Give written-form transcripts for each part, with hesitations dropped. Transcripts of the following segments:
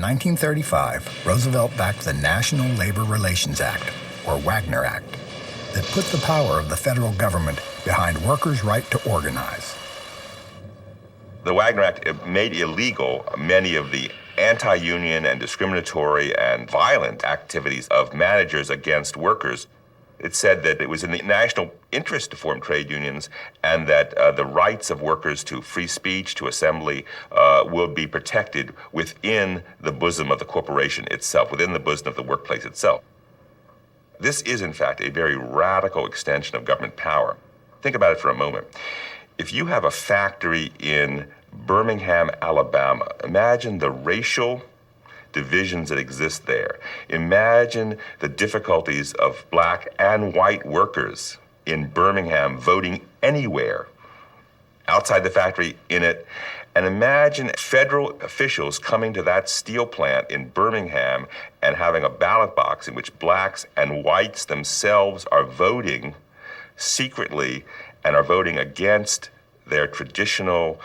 1935, Roosevelt backed the National Labor Relations Act, or Wagner Act, that put the power of the federal government behind workers' right to organize. The Wagner Act made illegal many of the anti-union and discriminatory and violent activities of managers against workers. It said that it was in the national interest to form trade unions and that the rights of workers to free speech, to assembly, will be protected within the bosom of the corporation itself, within the bosom of the workplace itself. This is, in fact, a very radical extension of government power. Think about it for a moment. If you have a factory in Birmingham, Alabama, imagine the racial divisions that exist there. Imagine the difficulties of black and white workers in Birmingham voting anywhere, outside the factory, in it. And imagine federal officials coming to that steel plant in Birmingham and having a ballot box in which blacks and whites themselves are voting secretly and are voting against their traditional,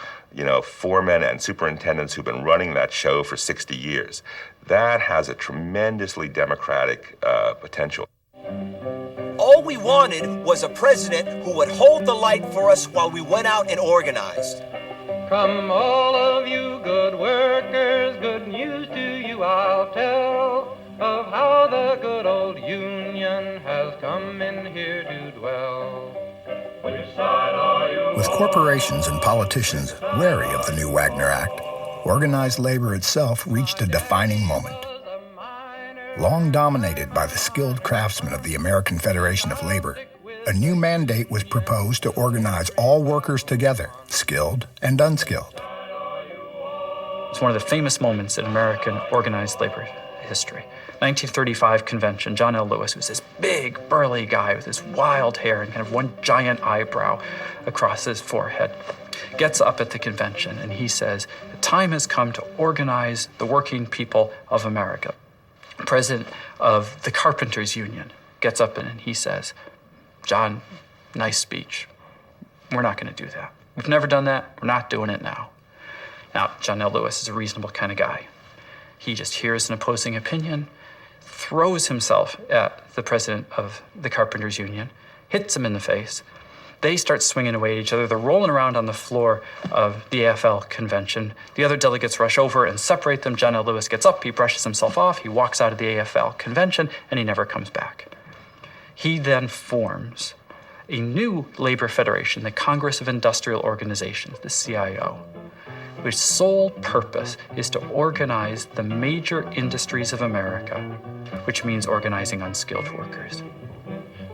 foremen and superintendents who've been running that show for 60 years. That has a tremendously democratic potential. All we wanted was a president who would hold the light for us while we went out and organized. Come all of you good workers, good news to you I'll tell, of how the good old Union has come in here to dwell. Which side are you? With corporations and politicians wary of the new Wagner Act, organized labor itself reached a defining moment. Long dominated by the skilled craftsmen of the American Federation of Labor, a new mandate was proposed to organize all workers together, skilled and unskilled. It's one of the famous moments in American organized labor history. 1935 convention, John L. Lewis was this big, burly guy with his wild hair and kind of one giant eyebrow across his forehead. Gets up at the convention and he says, the time has come to organize the working people of America. President of the Carpenters Union gets up and he says, John, nice speech. We're not going to do that. We've never done that. We're not doing it now. Now, John L. Lewis is a reasonable kind of guy. He just hears an opposing opinion, throws himself at the president of the Carpenters Union, hits him in the face. They start swinging away at each other. They're rolling around on the floor of the AFL convention. The other delegates rush over and separate them. John L. Lewis gets up, he brushes himself off, he walks out of the AFL convention, and he never comes back. He then forms a new labor federation, the Congress of Industrial Organizations, the CIO, whose sole purpose is to organize the major industries of America, which means organizing unskilled workers.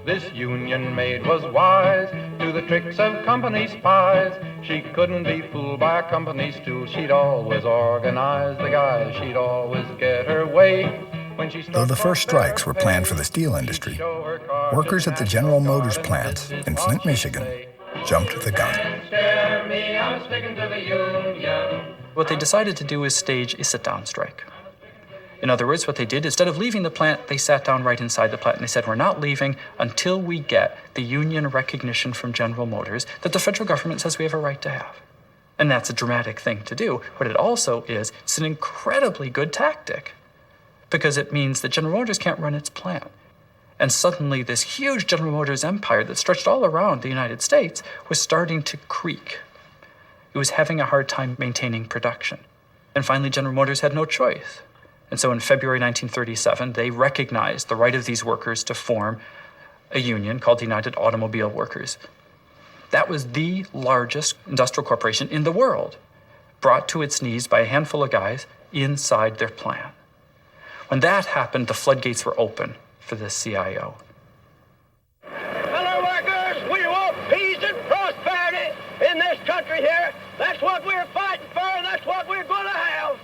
This union maid was wise to the tricks of company spies. She couldn't be fooled by a company stool. She'd always organize the guys. She'd always get her way. Though the first strikes were planned for the steel industry, workers at the General Motors plants in Flint, Michigan, jumped the gun. What they decided to do is stage a sit-down strike. In other words, what they did, instead of leaving the plant, they sat down right inside the plant and they said, we're not leaving until we get the union recognition from General Motors that the federal government says we have a right to have. And that's a dramatic thing to do. What it also is, it's an incredibly good tactic because it means that General Motors can't run its plant. And suddenly this huge General Motors empire that stretched all around the United States was starting to creak. It was having a hard time maintaining production. And finally, General Motors had no choice. And so in February 1937, they recognized the right of these workers to form a union called the United Automobile Workers. That was the largest industrial corporation in the world, brought to its knees by a handful of guys inside their plant. When that happened, the floodgates were open for the CIO. Fellow workers, we want peace and prosperity in this country here. That's what we're fighting for, and that's what we're going to have.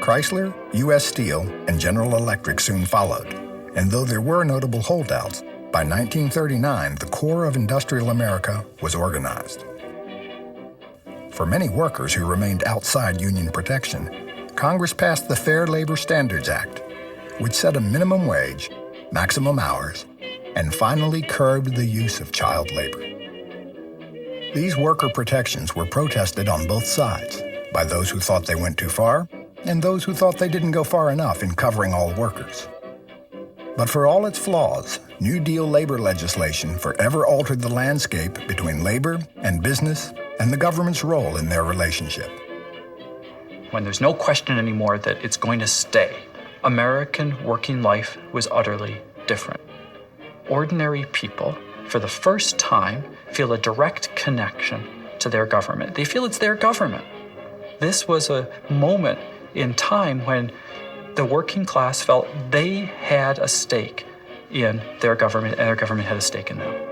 Chrysler, U.S. Steel, and General Electric soon followed. And though there were notable holdouts, by 1939, the core of industrial America was organized. For many workers who remained outside union protection, Congress passed the Fair Labor Standards Act, which set a minimum wage, maximum hours, and finally curbed the use of child labor. These worker protections were protested on both sides by those who thought they went too far and those who thought they didn't go far enough in covering all workers. But for all its flaws, New Deal labor legislation forever altered the landscape between labor and business and the government's role in their relationship. When there's no question anymore that it's going to stay, American working life was utterly different. Ordinary people, for the first time, feel a direct connection to their government. They feel it's their government. This was a moment in time when the working class felt they had a stake in their government and their government had a stake in them.